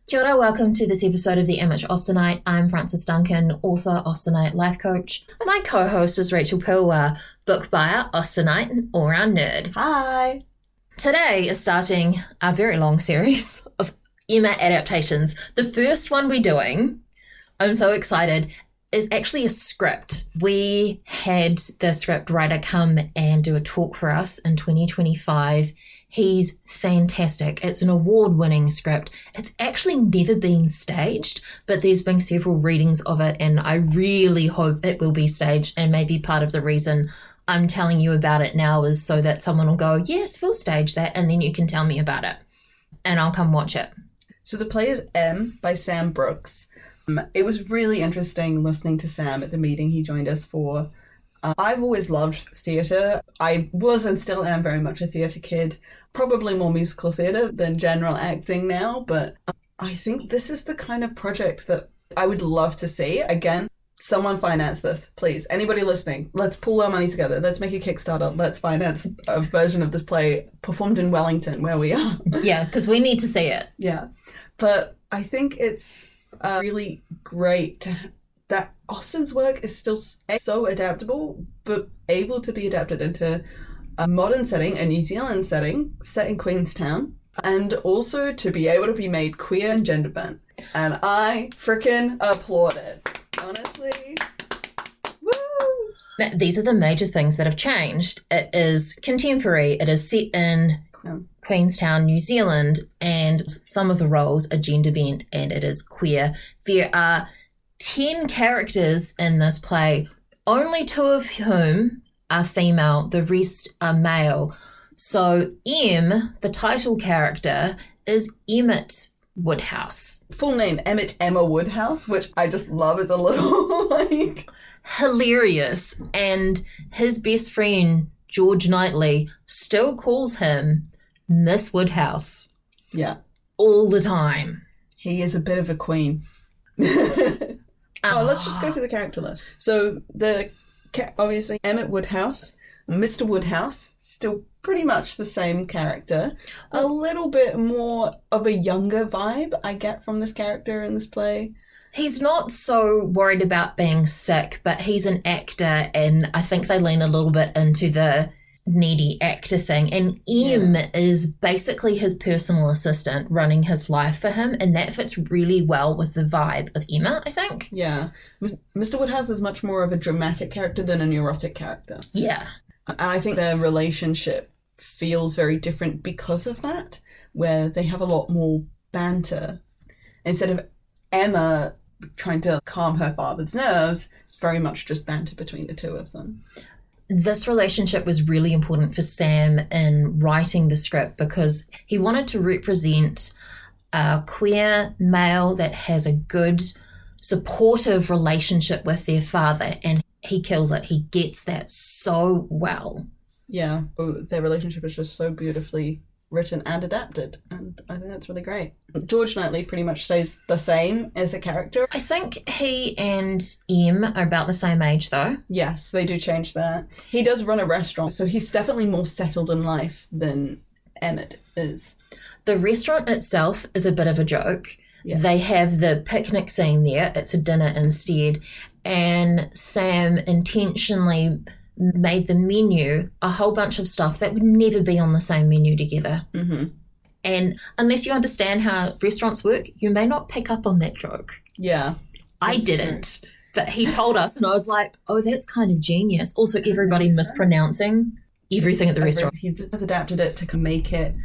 Kia ora, welcome to this episode of The Image Austenite. I'm Frances Duncan, author, Austenite life coach. My co-host is Rachel Pilwa, book buyer, Austenite, and all-round nerd. Hi! Today is starting a very long series of Emma adaptations. The first one we're doing, I'm so excited, is actually a script. We had the script writer come and do a talk for us in 2025. He's fantastic. It's an award-winning script. It's actually never been staged, but there's been several readings of it, and I really hope it will be staged. And maybe part of the reason I'm telling you about it now is so that someone will go, yes, we'll stage that, and then you can tell me about it, and I'll come watch it. So the play is M by Sam Brooks. It was really interesting listening to Sam at the meeting he joined us for. I've always loved theatre. I was and still am very much a theatre kid. Probably more musical theatre than general acting now, but I think this is the kind of project that I would love to see. Again, someone finance this, please. Anybody listening, let's pool our money together. Let's make a Kickstarter. Let's finance a version of this play performed in Wellington, where we are. Yeah, because we need to see it. Yeah, but I think it's really great that Austen's work is still so adaptable, but able to be adapted into a modern setting, a New Zealand setting, set in Queenstown, and also to be able to be made queer and gender bent. And I freaking applaud it. Honestly. Woo! These are the major things that have changed. It is contemporary. It is set in Queenstown, New Zealand, and some of the roles are gender bent, and it is queer. There are 10 characters in this play, only 2 of whom are female, the rest are male. So M, the title character, is Emmett Woodhouse. Full name, Emmett Emma Woodhouse, which I just love as a little, hilarious. And his best friend, George Knightley, still calls him Miss Woodhouse. Yeah. All the time. He is a bit of a queen. Let's just go through the character list. So obviously Emmett Woodhouse, Mr. Woodhouse, still pretty much the same character. A little bit more of a younger vibe I get from this character in this play. He's not so worried about being sick, but he's an actor, and I think they lean a little bit into the needy actor thing. And M is basically his personal assistant running his life for him, and that fits really well with the vibe of Emma, I think. Yeah. Mr. Woodhouse is much more of a dramatic character than a neurotic character. Yeah. And I think their relationship feels very different because of that, where they have a lot more banter. Instead of Emma trying to calm her father's nerves, it's very much just banter between the two of them. This relationship was really important for Sam in writing the script because he wanted to represent a queer male that has a good, supportive relationship with their father, and he kills it. He gets that so well. Yeah, their relationship is just so beautifully written and adapted, and I think that's really great. George Knightley pretty much stays the same as a character. I think he and M are about the same age, though. Yes, they do change that. He does run a restaurant, so he's definitely more settled in life than Emmett is. The restaurant itself is a bit of a joke. Yeah. They have the picnic scene there. It's a dinner instead, and Sam intentionally made the menu a whole bunch of stuff that would never be on the same menu together. Mm-hmm. And unless you understand how restaurants work, you may not pick up on that joke. Yeah. I didn't. True. But he told us, and I was like, oh, that's kind of genius. Also, everybody mispronouncing everything at the restaurant. He just adapted it to make it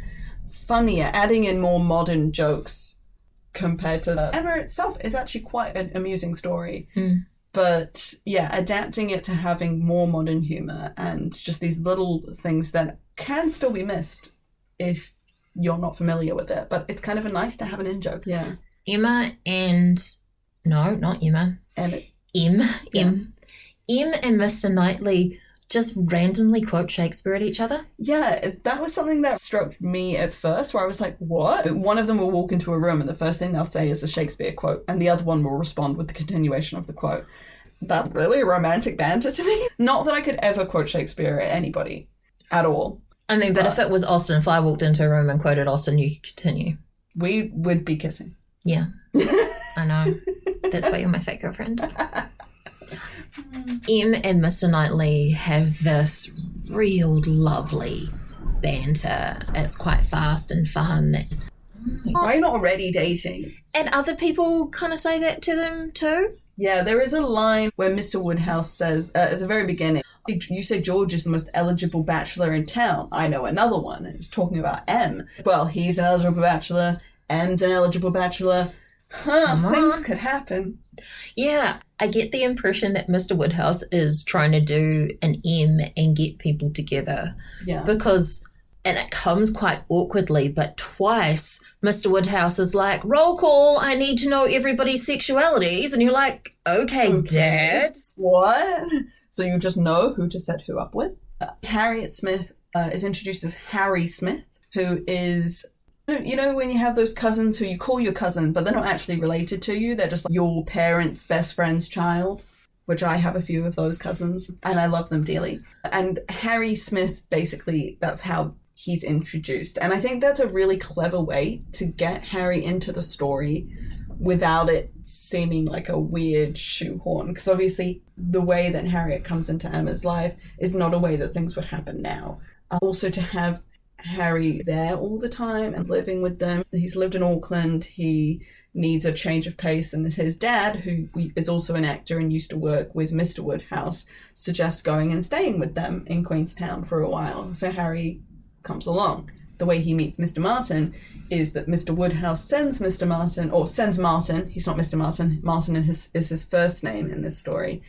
funnier, adding in more modern jokes compared to Emma itself is actually quite an amusing story. But yeah, adapting it to having more modern humour and just these little things that can still be missed if you're not familiar with it. But it's kind of nice to have an in-joke. Yeah. Emma and... No, not Emma. Emmett. M and Mr. Knightley just randomly quote Shakespeare at each other. Yeah, that was something that struck me at first, where I was like, what? One of them will walk into a room and the first thing they'll say is a Shakespeare quote, and the other one will respond with the continuation of the quote. That's really romantic banter to me. Not that I could ever quote Shakespeare at anybody at all. I mean, but if it was Austen, if I walked into a room and quoted Austen, you could continue. We would be kissing. Yeah, I know. That's why you're my fake girlfriend. Em and Mr. Knightley have this real lovely banter. It's quite fast and fun. Why are you not already dating? And other people kind of say that to them too. Yeah, there is a line where Mr. Woodhouse says, at the very beginning, you say George is the most eligible bachelor in town. I know another one. And he's talking about M. Well, he's an eligible bachelor. M's an eligible bachelor. Things could happen. Yeah, I get the impression that Mr. Woodhouse is trying to do an M and get people together. Yeah. Because, and it comes quite awkwardly, but twice Mr. Woodhouse is like, roll call, I need to know everybody's sexualities. And you're like, okay. Dad. What? So you just know who to set who up with? Harriet Smith is introduced as Harry Smith, who is... You know when you have those cousins who you call your cousin, but they're not actually related to you? They're just like your parents' best friend's child, which I have a few of those cousins, and I love them dearly. And Harry Smith, basically, that's how he's introduced. And I think that's a really clever way to get Harry into the story without it seeming like a weird shoehorn. Because obviously the way that Harriet comes into Emma's life is not a way that things would happen now. Also to have Harry there all the time and living with them. He's lived in Auckland. He needs a change of pace, and his dad, who is also an actor and used to work with Mr. Woodhouse, suggests going and staying with them in Queenstown for a while. So Harry comes along. The way he meets Mr. Martin is that Mr. Woodhouse sends Martin, he's not Mr. Martin, Martin is his first name in this story,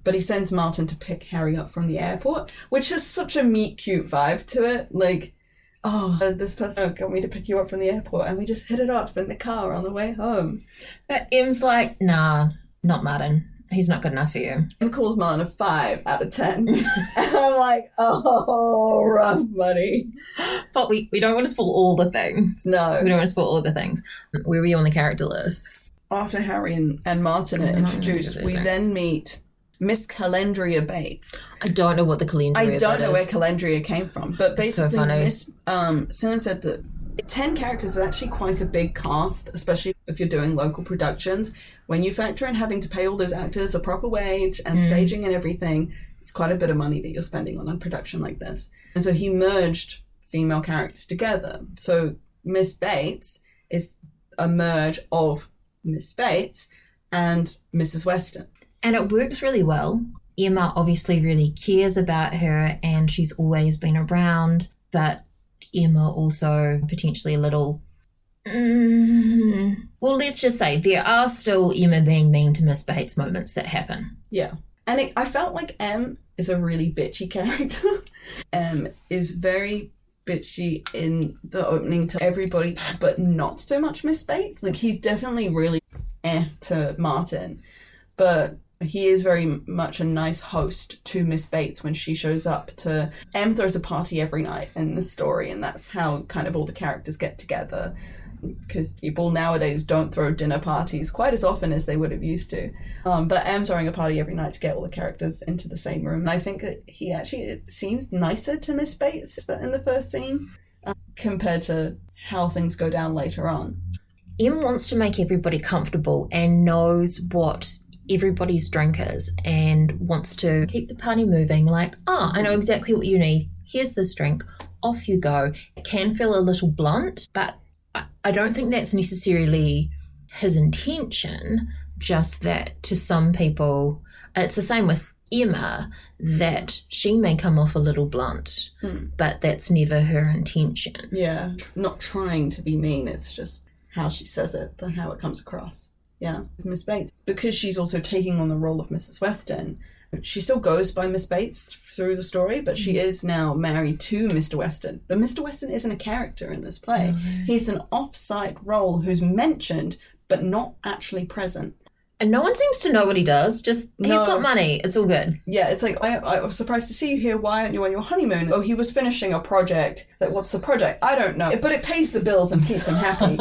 but he sends Martin to pick Harry up from the airport, which has such a meet cute vibe to it. Like, this person got me to pick you up from the airport, and we just hit it off in the car on the way home. But Em's like, nah, not Martin. He's not good enough for you. And calls Martin a 5 out of 10. And I'm like, oh, rough, buddy. But we don't want to spoil all the things. No. We don't want to spoil all the things. Where were you on the character list? After Harry and Martin are introduced, we then meet Miss Calendria Bates. I don't know what the Calendria I don't know where Calendria came from, but basically so Miss Simon said that 10 characters is actually quite a big cast, especially if you're doing local productions. When you factor in having to pay all those actors a proper wage and staging and everything, it's quite a bit of money that you're spending on a production like this. And so he merged female characters together. So Miss Bates is a merge of Miss Bates and Mrs. Weston. And it works really well. Emma obviously really cares about her and she's always been around, but Emma also potentially a little... well, let's just say there are still Emma being mean to Miss Bates moments that happen. Yeah. And I felt like M is a really bitchy character. M is very bitchy in the opening to everybody, but not so much Miss Bates. Like, he's definitely really to Martin, but he is very much a nice host to Miss Bates when she shows up to... M throws a party every night in the story, and that's how kind of all the characters get together, because people nowadays don't throw dinner parties quite as often as they would have used to. But M's throwing a party every night to get all the characters into the same room. And I think that he actually seems nicer to Miss Bates in the first scene compared to how things go down later on. M wants to make everybody comfortable and knows what everybody's drink is and wants to keep the party moving. Like, I know exactly what you need. Here's this drink. Off you go. It can feel a little blunt, but I don't think that's necessarily his intention, just that to some people, it's the same with Emma, that she may come off a little blunt, but that's never her intention. Yeah, not trying to be mean, it's just how she says it, and how it comes across. Yeah, Miss Bates, because she's also taking on the role of Mrs. Weston, she still goes by Miss Bates through the story, but she is now married to Mr. Weston. But Mr. Weston isn't a character in this play. He's an off-site role who's mentioned, but not actually present. And no one seems to know what he does. Just, he's got money. It's all good. Yeah, it's like, I was surprised to see you here. Why aren't you on your honeymoon? Oh, he was finishing a project. Like, what's the project? I don't know. But it pays the bills and keeps him happy.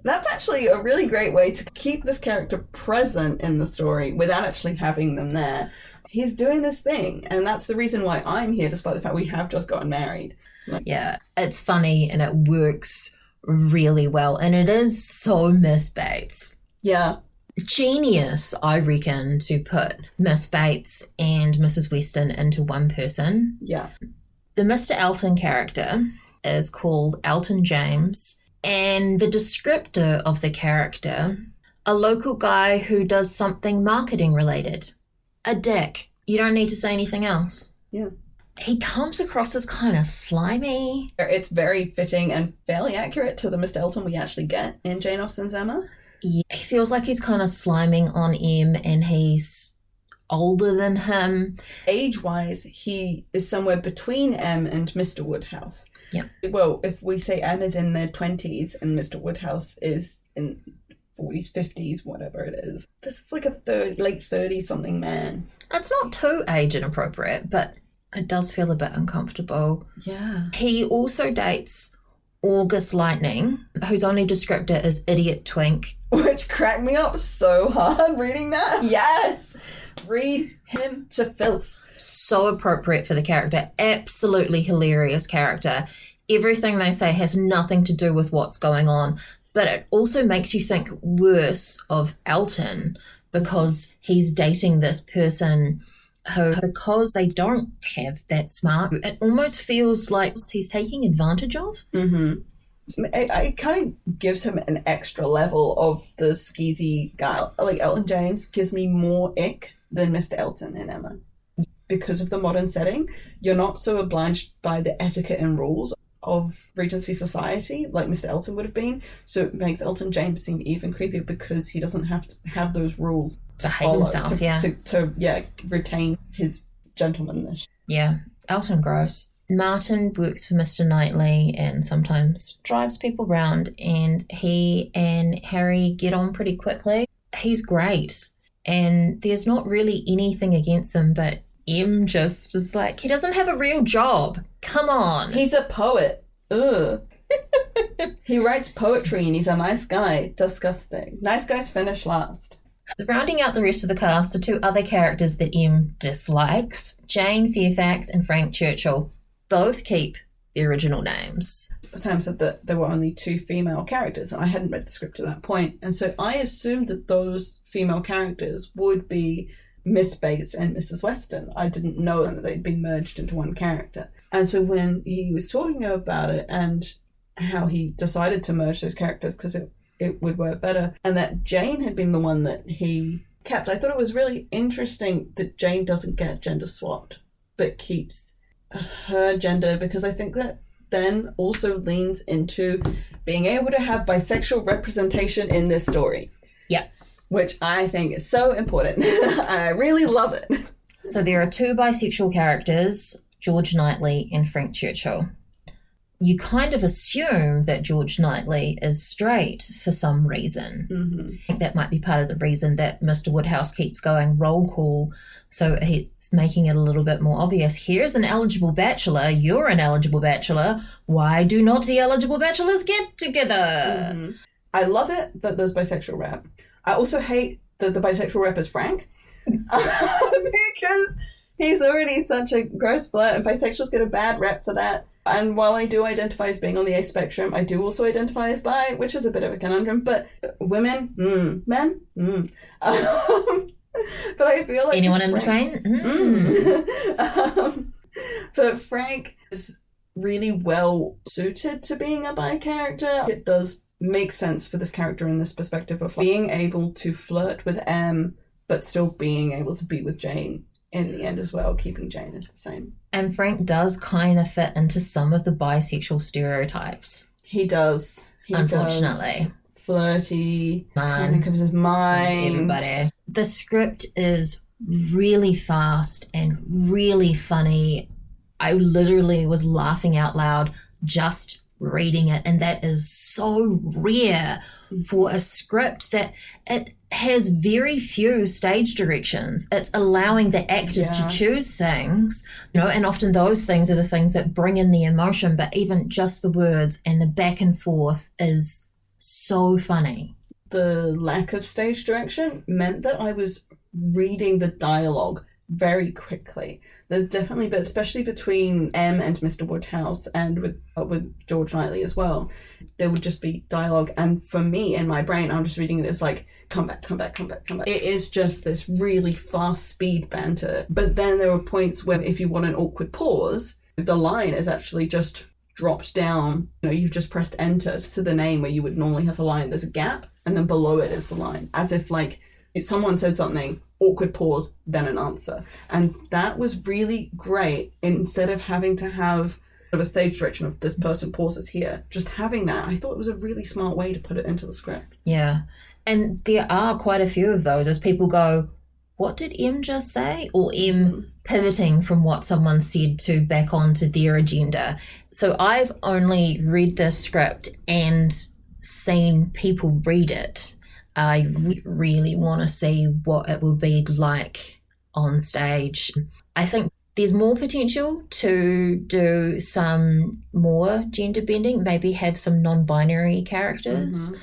That's actually a really great way to keep this character present in the story without actually having them there. He's doing this thing, and that's the reason why I'm here, despite the fact we have just gotten married. Yeah, it's funny and it works really well, and it is so Miss Bates. Yeah. Genius, I reckon, to put Miss Bates and Mrs. Weston into one person. Yeah. The Mr. Elton character is called Elton James, and the descriptor of the character, a local guy who does something marketing related. A dick. You don't need to say anything else. Yeah. He comes across as kind of slimy. It's very fitting and fairly accurate to the Mr. Elton we actually get in Jane Austen's Emma. Yeah, he feels like he's kind of sliming on M, and he's older than him. Age-wise, he is somewhere between M and Mr. Woodhouse. Yeah. Well, if we say M is in their 20s and Mr. Woodhouse is in 40s, 50s, whatever it is. This is like a late 30-something man. It's not too age inappropriate, but it does feel a bit uncomfortable. Yeah. He also dates August Lightning, whose only descriptor is idiot twink. Which cracked me up so hard reading that. Yes! Read him to filth. So appropriate for the character. Absolutely hilarious character. Everything they say has nothing to do with what's going on, but it also makes you think worse of Elton because he's dating this person who, because they don't have that smart, it almost feels like he's taking advantage of. Mm-hmm. It kind of gives him an extra level of the skeezy guy. Like, Elton James gives me more ick than Mr. Elton in Emma. Because of the modern setting, you're not so obliged by the etiquette and rules of Regency society like Mr. Elton would have been. So it makes Elton James seem even creepier because he doesn't have to have those rules to hate follow, himself, to retain his gentlemanness. Yeah, Elton gross. Martin works for Mr. Knightley and sometimes drives people around, and he and Harry get on pretty quickly. He's great, and there's not really anything against them, but M just is like, he doesn't have a real job. Come on. He's a poet. Ugh. He writes poetry and he's a nice guy. Disgusting. Nice guys finish last. Rounding out the rest of the cast are two other characters that M dislikes, Jane Fairfax and Frank Churchill. Both keep the original names. Sam said that there were only two female characters. I hadn't read the script at that point, and so I assumed that those female characters would be Miss Bates and Mrs. Weston. I didn't know that they'd been merged into one character. And so when he was talking about it and how he decided to merge those characters because it would work better, and that Jane had been the one that he kept, I thought it was really interesting that Jane doesn't get gender swapped, but keeps her gender, because I think that then also leans into being able to have bisexual representation in this story. Yeah. Which I think is so important. I really love it. So there are two bisexual characters, George Knightley and Frank Churchill. You kind of assume that George Knightley is straight for some reason. Mm-hmm. I think that might be part of the reason that Mr. Woodhouse keeps going roll call, so he's making it a little bit more obvious. Here's an eligible bachelor, you're an eligible bachelor, why do not the eligible bachelors get together? Mm-hmm. I love it that there's bisexual rap. I also hate that the bisexual rap is Frank because he's already such a gross flirt, and bisexuals get a bad rap for that. And while I do identify as being on the A spectrum, I do also identify as bi, which is a bit of a conundrum. But women, men, but I feel like anyone in between. But Frank is really well suited to being a bi character. It does make sense for this character in this perspective of being able to flirt with M, but still being able to be with Jane in the end as well, keeping Jane as the same. And Frank does kind of fit into some of the bisexual stereotypes. He does. Unfortunately. Flirty, kind of comes his mind. Everybody. The script is really fast and really funny. I literally was laughing out loud just reading it, and that is so rare for a script that it has very few stage directions. It's allowing the actors to choose things, and often those things are the things that bring in the emotion, but even just the words and the back and forth is so funny. The lack of stage direction meant that I was reading the dialogue very quickly. There's definitely, but especially between M and Mr. Woodhouse and with George Knightley as well, there would just be dialogue. And for me, in my brain, I'm just reading it as like, come back, come back, come back, come back. It is just this really fast speed banter. But then there were points where if you want an awkward pause, the line is actually just dropped down. You've just pressed enter to the name where you would normally have the line. There's a gap, and then below it is the line, as if like if someone said something, awkward pause, then an answer. And that was really great. Instead of having to have a stage direction of this person pauses here, just having that, I thought it was a really smart way to put it into the script. Yeah. And there are quite a few of those as people go, what did M just say? Or M pivoting from what someone said to back onto their agenda. So I've only read this script and seen people read it. I really want to see what it will be like on stage. I think there's more potential to do some more gender bending, maybe have some non-binary characters.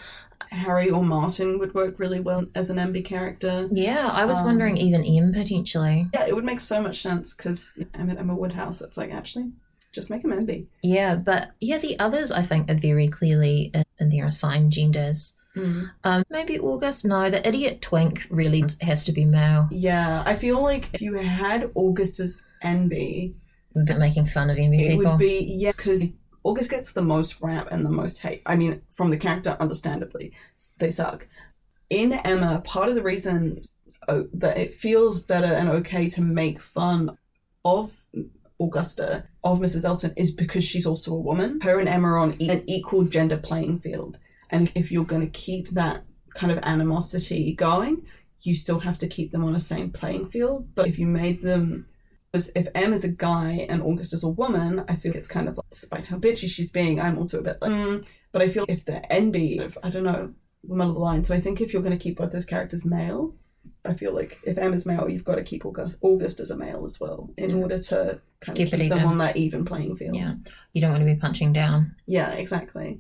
Harry or Martin would work really well as an MB character. Yeah, I was wondering even M potentially. Yeah, it would make so much sense because Emma Woodhouse, it's like, actually, just make him MB. Yeah, but yeah, the others I think are very clearly in their assigned genders. Maybe August. No, the idiot twink really has to be male. Yeah, I feel like if you had August as NB, we've been making fun of MB people. It would be, yeah, because August gets the most rap and the most hate. I mean, from the character, understandably, they suck. In Emma, part of the reason that it feels better and okay to make fun of Augusta, of Mrs. Elton, is because she's also a woman. Her and Emma are on an equal gender playing field. And if you're going to keep that kind of animosity going, you still have to keep them on the same playing field. But if you made them, if M is a guy and August is a woman, I feel it's kind of like, despite how bitchy she's being, I'm also a bit like, But I feel if they're NB, I don't know, the middle of the line. So I think if you're going to keep both those characters male, I feel like if M is male, you've got to keep August as a male as well in order to kind of keep them on that even playing field. Yeah, you don't want to be punching down. Yeah, exactly.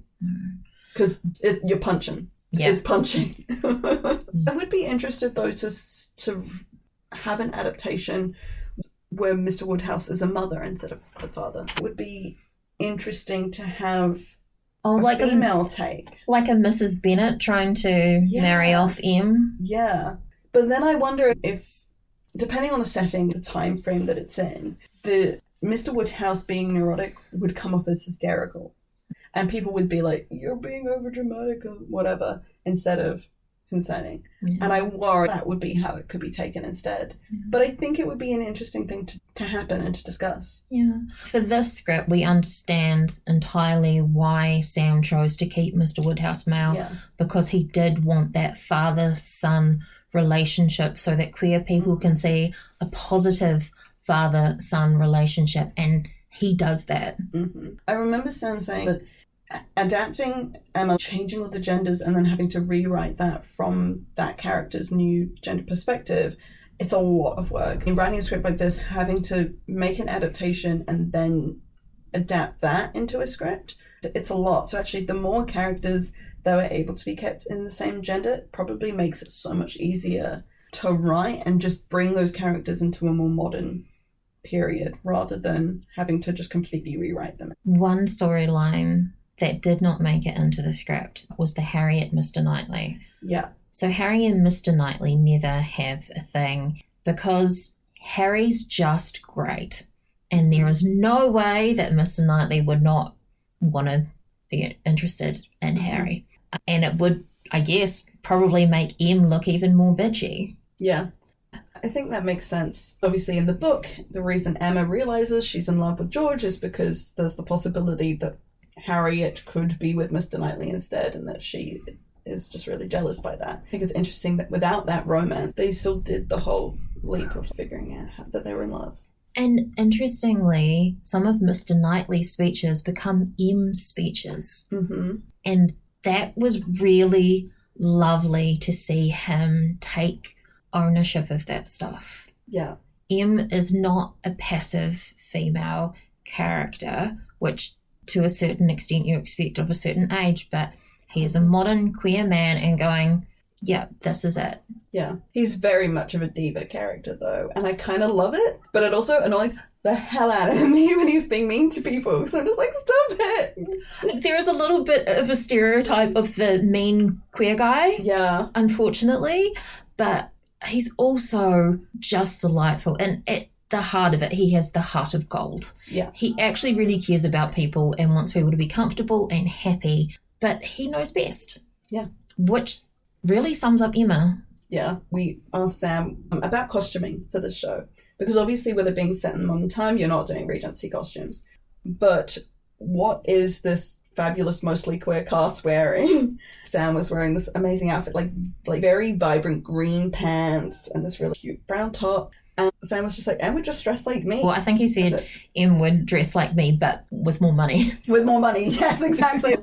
Because you're punching. Yeah. It's punching. I would be interested, though, to have an adaptation where Mr. Woodhouse is a mother instead of the father. It would be interesting to have a female take. Like a Mrs. Bennet trying to marry off M. Yeah. But then I wonder if, depending on the setting, the time frame that it's in, the Mr. Woodhouse being neurotic would come off as hysterical. And people would be like, you're being overdramatic or whatever, instead of concerning. Yeah. And I worry that would be how it could be taken instead. Yeah. But I think it would be an interesting thing to happen and to discuss. Yeah. For this script, we understand entirely why Sam chose to keep Mr. Woodhouse male, because he did want that father-son relationship so that queer people can see a positive father-son relationship, and he does that. I remember Sam saying that adapting Emma, changing all the genders and then having to rewrite that from that character's new gender perspective, it's a lot of work. In writing a script like this, having to make an adaptation and then adapt that into a script, it's a lot. So actually, the more characters that were able to be kept in the same gender probably makes it so much easier to write and just bring those characters into a more modern period rather than having to just completely rewrite them. One storyline that did not make it into the script was the Harry and Mr. Knightley. Yeah. So Harry and Mr. Knightley never have a thing because Harry's just great. And there is no way that Mr. Knightley would not want to be interested in Harry. And it would, I guess, probably make M look even more bitchy. Yeah. I think that makes sense. Obviously, in the book, the reason Emma realizes she's in love with George is because there's the possibility that Harriet could be with Mr. Knightley instead, and that she is just really jealous by that. I think it's interesting that without that romance, they still did the whole leap of figuring out that they were in love. And interestingly, some of Mr. Knightley's speeches become M's speeches. And that was really lovely to see him take ownership of that stuff. Yeah. M is not a passive female character, which to a certain extent you expect of a certain age, but he is a modern queer man and going, yeah, this is it. Yeah. He's very much of a diva character, though, and I kind of love it, but it also annoyed the hell out of me when he's being mean to people. So I'm just like, stop it. There is a little bit of a stereotype of the mean queer guy, Yeah. unfortunately, but he's also just delightful. And at the heart of it, he has the heart of gold. Yeah. He actually really cares about people and wants people to be comfortable and happy, but he knows best. Yeah. Which really sums up Emma. Yeah, we asked Sam about costuming for this show, because obviously with it being set in modern time, you're not doing Regency costumes. But what is this fabulous, mostly queer cast wearing? Sam was wearing this amazing outfit, like very vibrant green pants and this really cute brown top. And Sam was just like, Em would just dress like me. Well, I think he said Em would dress like me, but with more money. With more money, yes, exactly.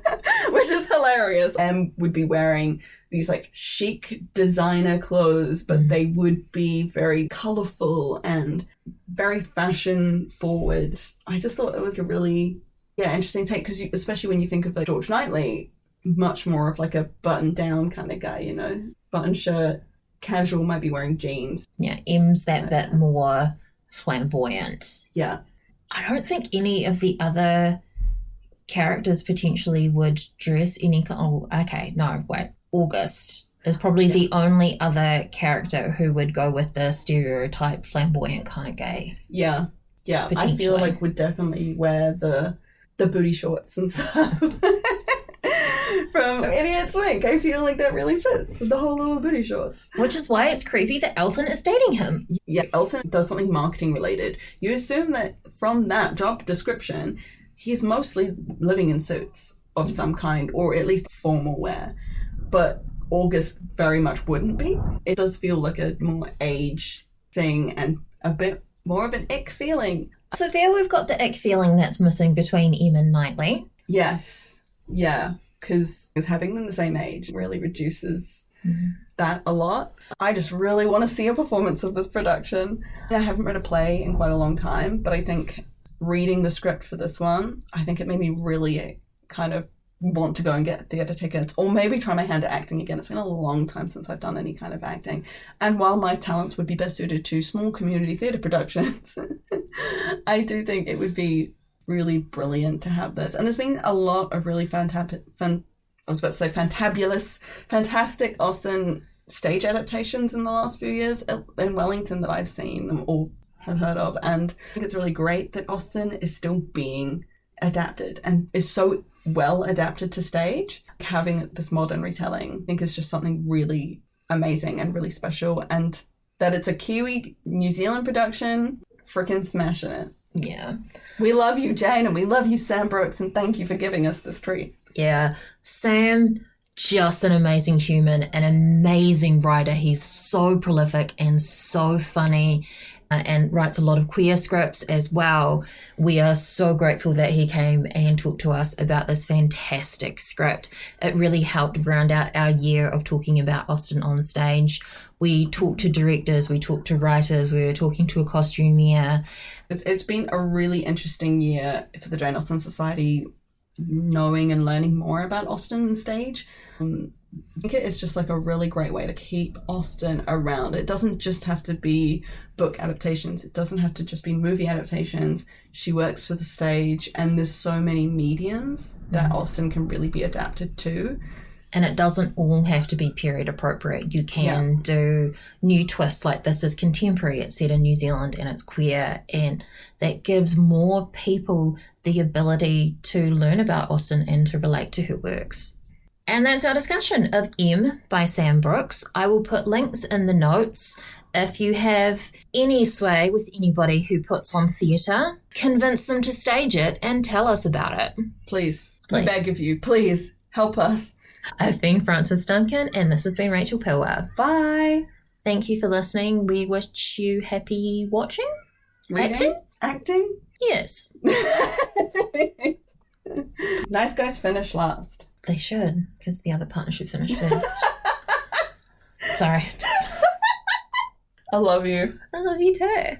Which is hilarious. Em would be wearing these like chic designer clothes, but they would be very colourful and very fashion forward. I just thought it was a really interesting take, because especially when you think of like George Knightley, much more of like a button down kind of guy, you know, button shirt, casual, might be wearing jeans. Yeah, Em's that bit more flamboyant. Yeah. I don't think any of the other characters potentially would dress any... Oh, okay, no, wait. August is probably the only other character who would go with the stereotype flamboyant kind of gay. Yeah. Yeah, I feel like would definitely wear the booty shorts and stuff. From Idiot's Wink. I feel like that really fits with the whole little booty shorts. Which is why it's creepy that Elton is dating him. Yeah, Elton does something marketing related. You assume that from that job description, he's mostly living in suits of some kind, or at least formal wear. But August very much wouldn't be. It does feel like a more age thing and a bit more of an ick feeling. So there we've got the ick feeling that's missing between Em and Knightley. Yes. Yeah. Because having them the same age really reduces that a lot. I just really want to see a performance of this production. I haven't read a play in quite a long time, but I think reading the script for this one, I think it made me really kind of want to go and get theatre tickets, or maybe try my hand at acting again. It's been a long time since I've done any kind of acting. And while my talents would be best suited to small community theatre productions, I do think it would be really brilliant to have this. And there's been a lot of really fantastic Austen stage adaptations in the last few years in Wellington that I've seen or have heard of. And I think it's really great that Austen is still being adapted and is so well adapted to stage. Having this modern retelling, I think, is just something really amazing and really special. And that it's a Kiwi New Zealand production, freaking smashing it. Yeah. We love you, Jane, and we love you, Sam Brooks, and thank you for giving us this treat. Yeah. Sam, just an amazing human, an amazing writer. He's so prolific and so funny, and writes a lot of queer scripts as well. We are so grateful that he came and talked to us about this fantastic script. It really helped round out our year of talking about Austen on stage. We talked to directors, we talked to writers, we were talking to a costumier. It's been a really interesting year for the Jane Austen Society, knowing and learning more about Austen on stage. I think it is just like a really great way to keep Austen around. It doesn't just have to be book adaptations. It doesn't have to just be movie adaptations. She works for the stage, and there's so many mediums that Austen can really be adapted to. And it doesn't all have to be period appropriate. You can do new twists, like this is contemporary, it's set in New Zealand and it's queer, and that gives more people the ability to learn about Austen and to relate to her works. And that's our discussion of M by Sam Brooks. I will put links in the notes. If you have any sway with anybody who puts on theatre, convince them to stage it and tell us about it. Please. We beg of you. Please help us. I've been Frances Duncan, and this has been Rachel Pilwer. Bye. Thank you for listening. We wish you happy watching. Reading? Acting? Yes. Nice guys finish last. They should, because the other partner should finish first. Sorry. I love you. I love you too.